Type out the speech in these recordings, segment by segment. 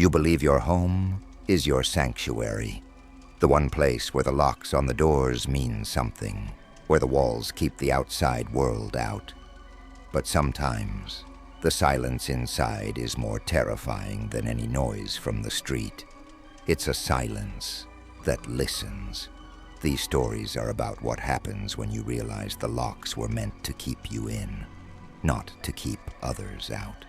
You believe your home is your sanctuary, the one place where the locks on the doors mean something, where the walls keep the outside world out. But sometimes, the silence inside is more terrifying than any noise from the street. It's a silence that listens. These stories are about what happens when you realize the locks were meant to keep you in, not to keep others out.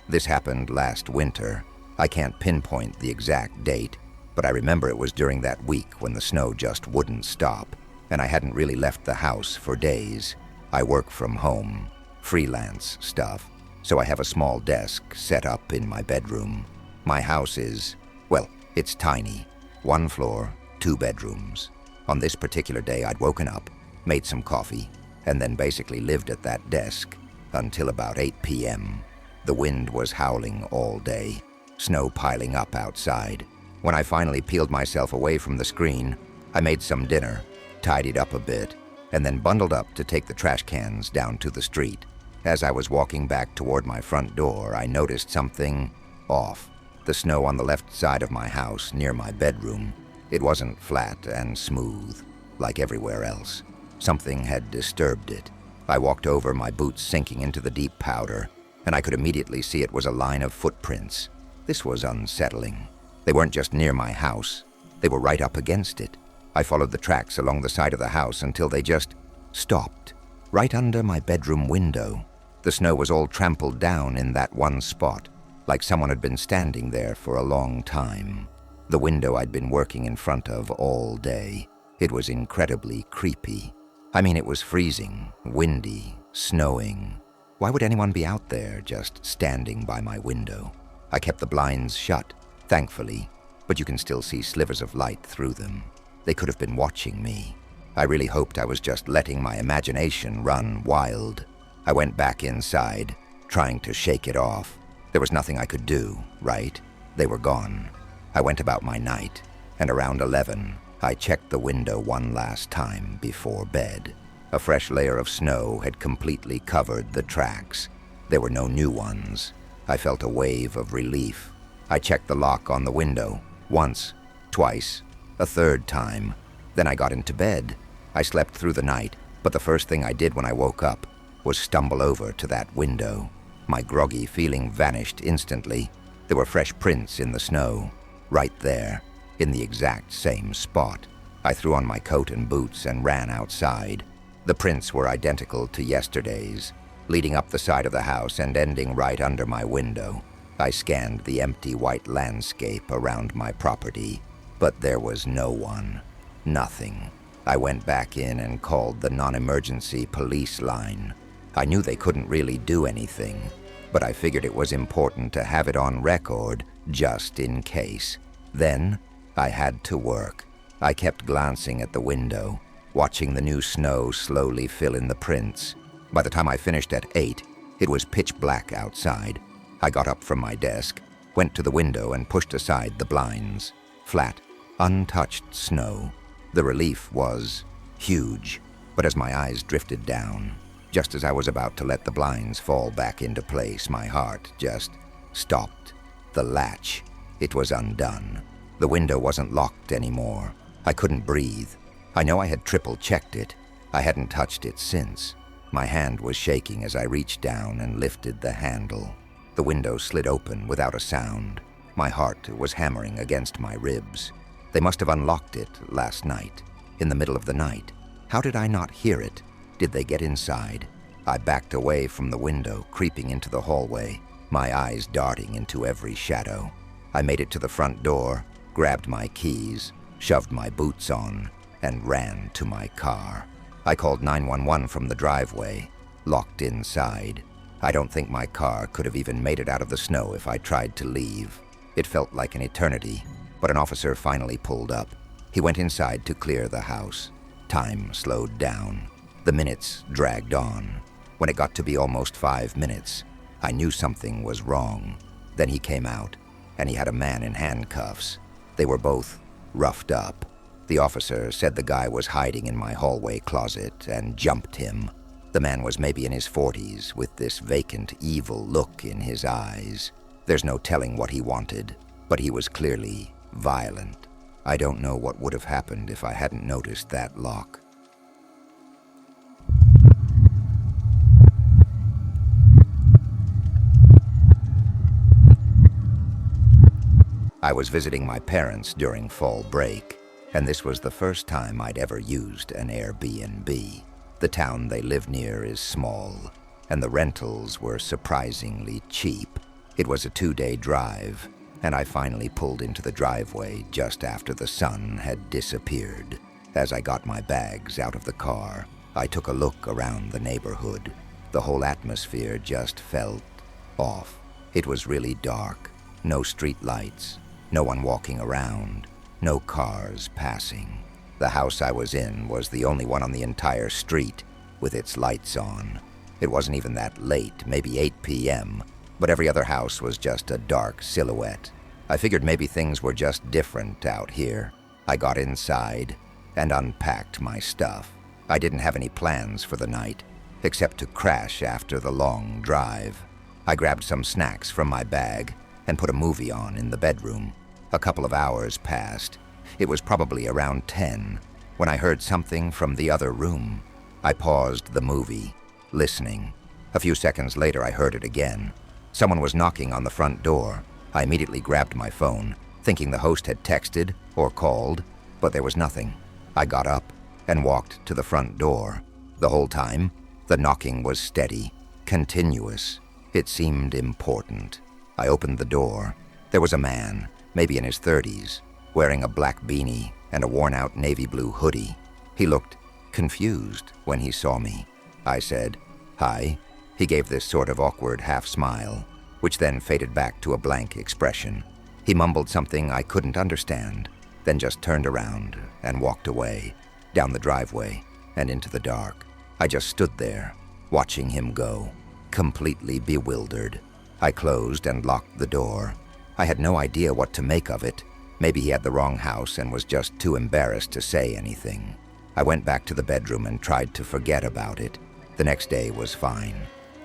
This happened last winter. I can't pinpoint the exact date, but I remember it was during that week when the snow just wouldn't stop, and I hadn't really left the house for days. I work from home, freelance stuff, so I have a small desk set up in my bedroom. My house is, well, it's tiny. 1 floor, 2 bedrooms. On this particular day, I'd woken up, made some coffee, and then basically lived at that desk until about 8 p.m. The wind was howling all day, snow piling up outside. When I finally peeled myself away from the screen, I made some dinner, tidied up a bit, and then bundled up to take the trash cans down to the street. As I was walking back toward my front door, I noticed something off. The snow on the left side of my house, near my bedroom, it wasn't flat and smooth, like everywhere else. Something had disturbed it. I walked over, my boots sinking into the deep powder, and I could immediately see it was a line of footprints. This was unsettling. They weren't just near my house, they were right up against it. I followed the tracks along the side of the house until they just stopped, right under my bedroom window. The snow was all trampled down in that one spot, like someone had been standing there for a long time. The window I'd been working in front of all day. It was incredibly creepy. I mean, it was freezing, windy, snowing. Why would anyone be out there just standing by my window? I kept the blinds shut, thankfully, but you can still see slivers of light through them. They could have been watching me. I really hoped I was just letting my imagination run wild. I went back inside, trying to shake it off. There was nothing I could do, right? They were gone. I went about my night, and around 11, I checked the window one last time before bed. A fresh layer of snow had completely covered the tracks. There were no new ones. I felt a wave of relief. I checked the lock on the window, once, twice, a third time. Then I got into bed. I slept through the night, but the first thing I did when I woke up was stumble over to that window. My groggy feeling vanished instantly. There were fresh prints in the snow, right there, in the exact same spot. I threw on my coat and boots and ran outside. The prints were identical to yesterday's, leading up the side of the house and ending right under my window. I scanned the empty white landscape around my property, but there was no one, nothing. I went back in and called the non-emergency police line. I knew they couldn't really do anything, but I figured it was important to have it on record just in case. Then I had to work. I kept glancing at the window, watching the new snow slowly fill in the prints. By the time I finished at 8, it was pitch black outside. I got up from my desk, went to the window and pushed aside the blinds. Flat, untouched snow. The relief was huge, but as my eyes drifted down, just as I was about to let the blinds fall back into place, my heart just stopped. The latch, it was undone. The window wasn't locked anymore. I couldn't breathe. I know I had triple-checked it. I hadn't touched it since. My hand was shaking as I reached down and lifted the handle. The window slid open without a sound. My heart was hammering against my ribs. They must have unlocked it last night, in the middle of the night. How did I not hear it? Did they get inside? I backed away from the window, creeping into the hallway, my eyes darting into every shadow. I made it to the front door, grabbed my keys, shoved my boots on, and ran to my car. I called 911 from the driveway, locked inside. I don't think my car could have even made it out of the snow if I tried to leave. It felt like an eternity, but an officer finally pulled up. He went inside to clear the house. Time slowed down. The minutes dragged on. When it got to be almost 5 minutes, I knew something was wrong. Then he came out, and he had a man in handcuffs. They were both roughed up. The officer said the guy was hiding in my hallway closet and jumped him. The man was maybe in his 40s with this vacant, evil look in his eyes. There's no telling what he wanted, but he was clearly violent. I don't know what would have happened if I hadn't noticed that lock. I was visiting my parents during fall break, and this was the first time I'd ever used an Airbnb. The town they live near is small, and the rentals were surprisingly cheap. It was a 2-day drive, and I finally pulled into the driveway just after the sun had disappeared. As I got my bags out of the car, I took a look around the neighborhood. The whole atmosphere just felt off. It was really dark, no street lights, no one walking around, no cars passing. The house I was in was the only one on the entire street with its lights on. It wasn't even that late, maybe 8 p.m., but every other house was just a dark silhouette. I figured maybe things were just different out here. I got inside and unpacked my stuff. I didn't have any plans for the night, except to crash after the long drive. I grabbed some snacks from my bag and put a movie on in the bedroom. A couple of hours passed. It was probably around 10 when I heard something from the other room. I paused the movie, listening. A few seconds later, I heard it again. Someone was knocking on the front door. I immediately grabbed my phone, thinking the host had texted or called, but there was nothing. I got up and walked to the front door. The whole time, the knocking was steady, continuous. It seemed important. I opened the door. There was a man, maybe in his 30s, wearing a black beanie and a worn-out navy blue hoodie. He looked confused when he saw me. I said, "Hi." He gave this sort of awkward half-smile, which then faded back to a blank expression. He mumbled something I couldn't understand, then just turned around and walked away, down the driveway and into the dark. I just stood there, watching him go, completely bewildered. I closed and locked the door. I had no idea what to make of it. Maybe he had the wrong house and was just too embarrassed to say anything. I went back to the bedroom and tried to forget about it. The next day was fine.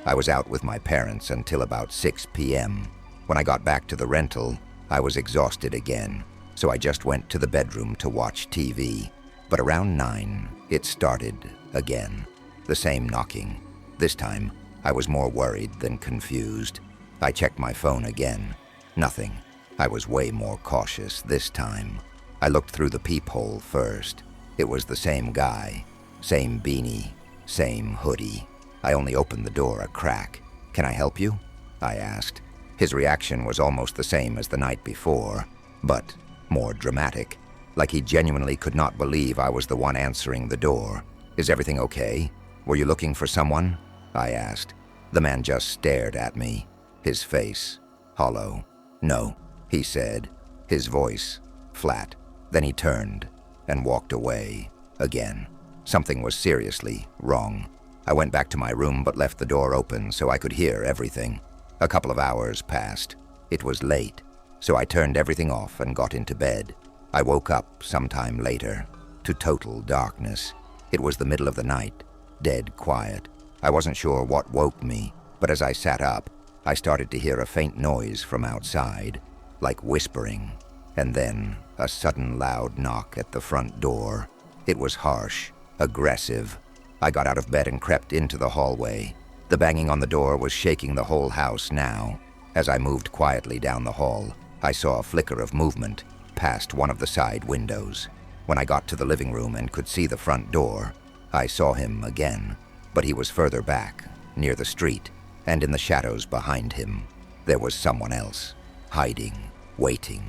I was out with my parents until about 6 p.m. When I got back to the rental, I was exhausted again, so I just went to the bedroom to watch TV. But around 9, it started again. The same knocking. This time, I was more worried than confused. I checked my phone again. Nothing. I was way more cautious this time. I looked through the peephole first. It was the same guy, same beanie, same hoodie. I only opened the door a crack. "Can I help you?" I asked. His reaction was almost the same as the night before, but more dramatic, like he genuinely could not believe I was the one answering the door. "Is everything okay? Were you looking for someone?" I asked. The man just stared at me, his face hollow. "No," he said, his voice flat. Then he turned and walked away again. Something was seriously wrong. I went back to my room but left the door open so I could hear everything. A couple of hours passed. It was late, so I turned everything off and got into bed. I woke up sometime later to total darkness. It was the middle of the night, dead quiet. I wasn't sure what woke me, but as I sat up, I started to hear a faint noise from outside, like whispering, and then a sudden loud knock at the front door. It was harsh, aggressive. I got out of bed and crept into the hallway. The banging on the door was shaking the whole house now. As I moved quietly down the hall, I saw a flicker of movement past one of the side windows. When I got to the living room and could see the front door, I saw him again, but he was further back, near the street, and in the shadows behind him, there was someone else, hiding, waiting.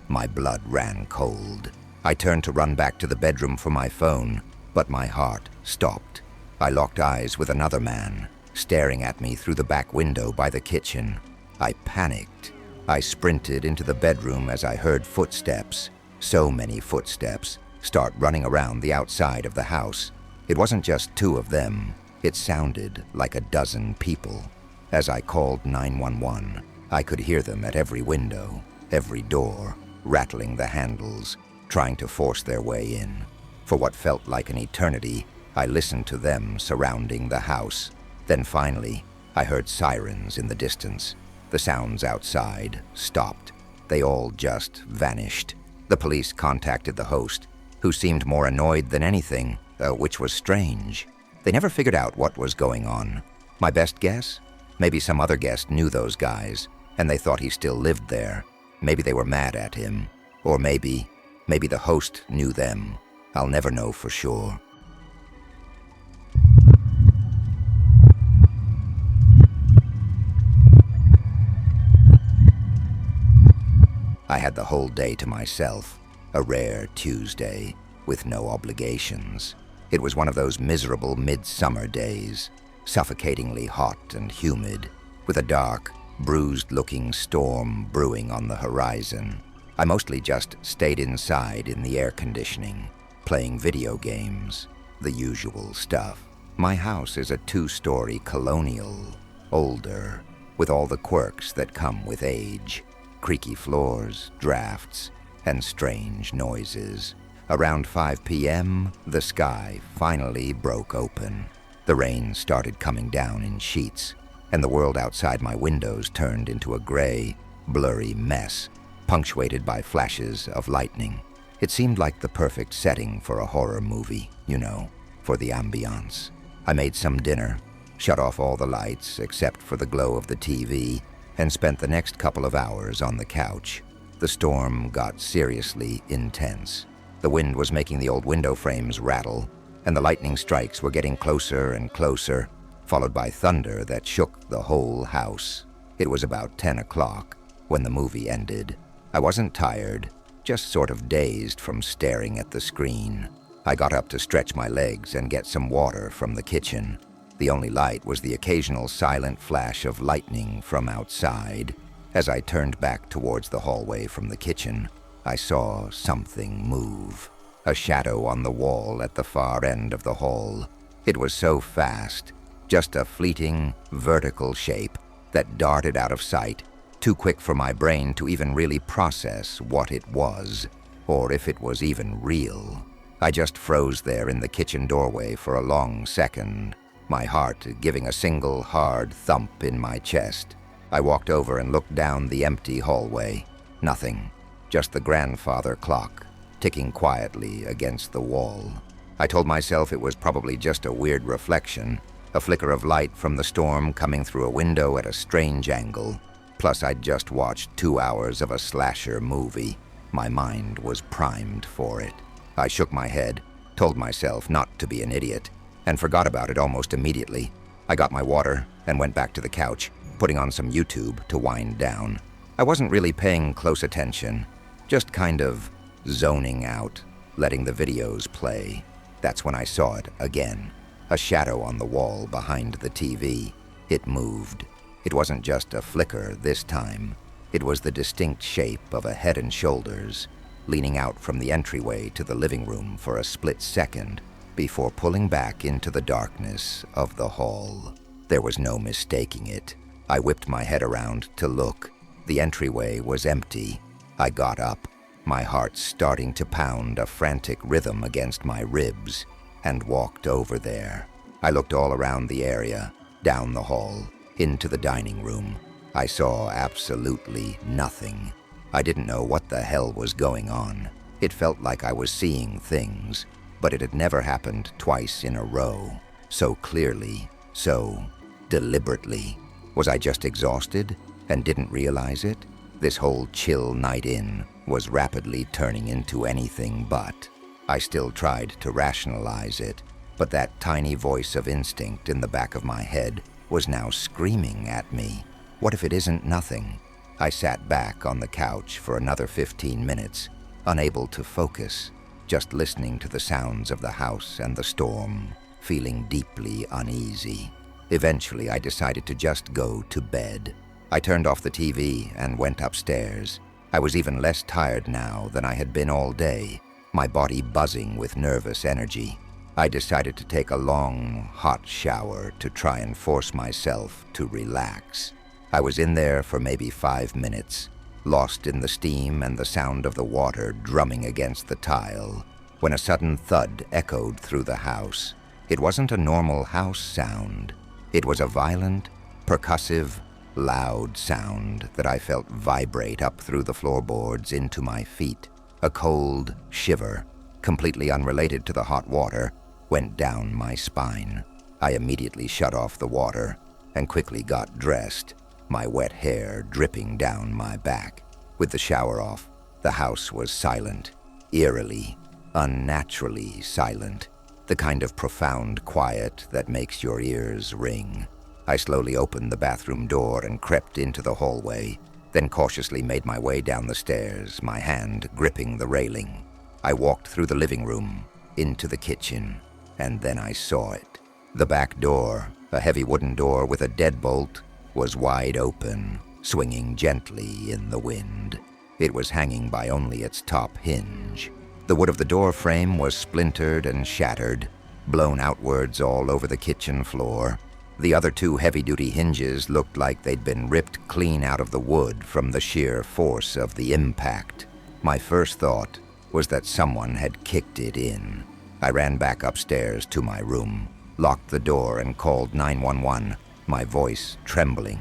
My blood ran cold. I turned to run back to the bedroom for my phone, but my heart stopped. I locked eyes with another man, staring at me through the back window by the kitchen. I panicked. I sprinted into the bedroom as I heard footsteps, so many footsteps, start running around the outside of the house. It wasn't just 2 of them. It sounded like a dozen people. As I called 911, I could hear them at every window, every door, rattling the handles, trying to force their way in. For what felt like an eternity, I listened to them surrounding the house. Then finally, I heard sirens in the distance. The sounds outside stopped. They all just vanished. The police contacted the host, who seemed more annoyed than anything, which was strange. They never figured out what was going on. My best guess? Maybe some other guest knew those guys, and they thought he still lived there. Maybe they were mad at him. Or maybe the host knew them. I'll never know for sure. I had the whole day to myself, a rare Tuesday, with no obligations. It was one of those miserable midsummer days, suffocatingly hot and humid, with a dark, bruised-looking storm brewing on the horizon. I mostly just stayed inside in the air conditioning, playing video games, the usual stuff. My house is a 2-story colonial, older, with all the quirks that come with age. Creaky floors, drafts, and strange noises. Around 5 p.m., the sky finally broke open. The rain started coming down in sheets, and the world outside my windows turned into a gray, blurry mess, punctuated by flashes of lightning. It seemed like the perfect setting for a horror movie, for the ambiance. I made some dinner, shut off all the lights except for the glow of the TV, and spent the next couple of hours on the couch. The storm got seriously intense. The wind was making the old window frames rattle, and the lightning strikes were getting closer and closer, followed by thunder that shook the whole house. It was about 10 o'clock when the movie ended. I wasn't tired, just sort of dazed from staring at the screen. I got up to stretch my legs and get some water from the kitchen. The only light was the occasional silent flash of lightning from outside. As I turned back towards the hallway from the kitchen, I saw something move. A shadow on the wall at the far end of the hall. It was so fast, just a fleeting, vertical shape that darted out of sight, too quick for my brain to even really process what it was, or if it was even real. I just froze there in the kitchen doorway for a long second, my heart giving a single hard thump in my chest. I walked over and looked down the empty hallway. Nothing, just the grandfather clock, ticking quietly against the wall. I told myself it was probably just a weird reflection, a flicker of light from the storm coming through a window at a strange angle. Plus, I'd just watched 2 hours of a slasher movie. My mind was primed for it. I shook my head, told myself not to be an idiot, and forgot about it almost immediately. I got my water and went back to the couch, putting on some YouTube to wind down. I wasn't really paying close attention, just kind of zoning out, letting the videos play. That's when I saw it again, a shadow on the wall behind the TV. It moved. It wasn't just a flicker this time. It was the distinct shape of a head and shoulders, leaning out from the entryway to the living room for a split second before pulling back into the darkness of the hall. There was no mistaking it. I whipped my head around to look. The entryway was empty. I got up, my heart starting to pound a frantic rhythm against my ribs, and walked over there. I looked all around the area, down the hall, into the dining room. I saw absolutely nothing. I didn't know what the hell was going on. It felt like I was seeing things, but it had never happened twice in a row, so clearly, so deliberately. Was I just exhausted and didn't realize it? This whole chill night in was rapidly turning into anything but. I still tried to rationalize it, but that tiny voice of instinct in the back of my head was now screaming at me. What if it isn't nothing? I sat back on the couch for another 15 minutes, unable to focus, just listening to the sounds of the house and the storm, feeling deeply uneasy. Eventually, I decided to just go to bed. I turned off the TV and went upstairs. I was even less tired now than I had been all day, my body buzzing with nervous energy. I decided to take a long, hot shower to try and force myself to relax. I was in there for maybe 5 minutes, lost in the steam and the sound of the water drumming against the tile, when a sudden thud echoed through the house. It wasn't a normal house sound. It was a violent, percussive, loud sound that I felt vibrate up through the floorboards into my feet. A cold shiver, completely unrelated to the hot water, went down my spine. I immediately shut off the water and quickly got dressed, my wet hair dripping down my back. With the shower off, the house was silent, eerily, unnaturally silent, the kind of profound quiet that makes your ears ring. I slowly opened the bathroom door and crept into the hallway, then cautiously made my way down the stairs, my hand gripping the railing. I walked through the living room, into the kitchen, and then I saw it. The back door, a heavy wooden door with a deadbolt, was wide open, swinging gently in the wind. It was hanging by only its top hinge. The wood of the door frame was splintered and shattered, blown outwards all over the kitchen floor. The other two heavy-duty hinges looked like they'd been ripped clean out of the wood from the sheer force of the impact. My first thought was that someone had kicked it in. I ran back upstairs to my room, locked the door, and called 911, my voice trembling.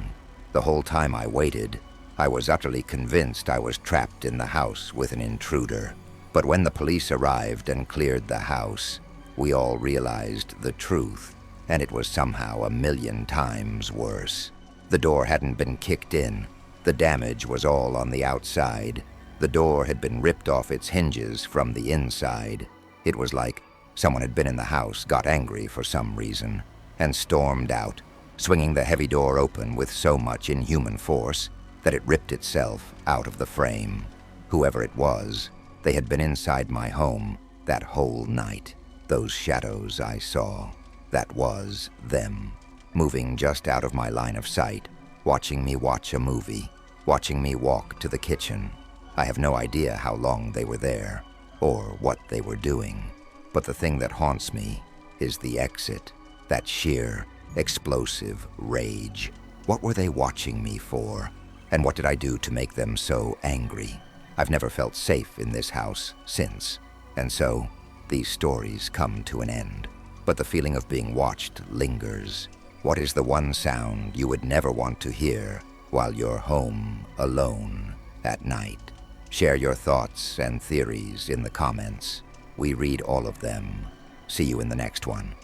The whole time I waited, I was utterly convinced I was trapped in the house with an intruder. But when the police arrived and cleared the house, we all realized the truth, and it was somehow 1,000,000 times worse. The door hadn't been kicked in. The damage was all on the outside. The door had been ripped off its hinges from the inside. It was like someone had been in the house, got angry for some reason, and stormed out, swinging the heavy door open with so much inhuman force that it ripped itself out of the frame. Whoever it was, they had been inside my home that whole night. Those shadows I saw, that was them, moving just out of my line of sight, watching me watch a movie, watching me walk to the kitchen. I have no idea how long they were there, or what they were doing. But the thing that haunts me is the exit, that sheer, explosive rage. What were they watching me for? And what did I do to make them so angry? I've never felt safe in this house since, and so these stories come to an end. But the feeling of being watched lingers. What is the one sound you would never want to hear while you're home alone at night? Share your thoughts and theories in the comments. We read all of them. See you in the next one.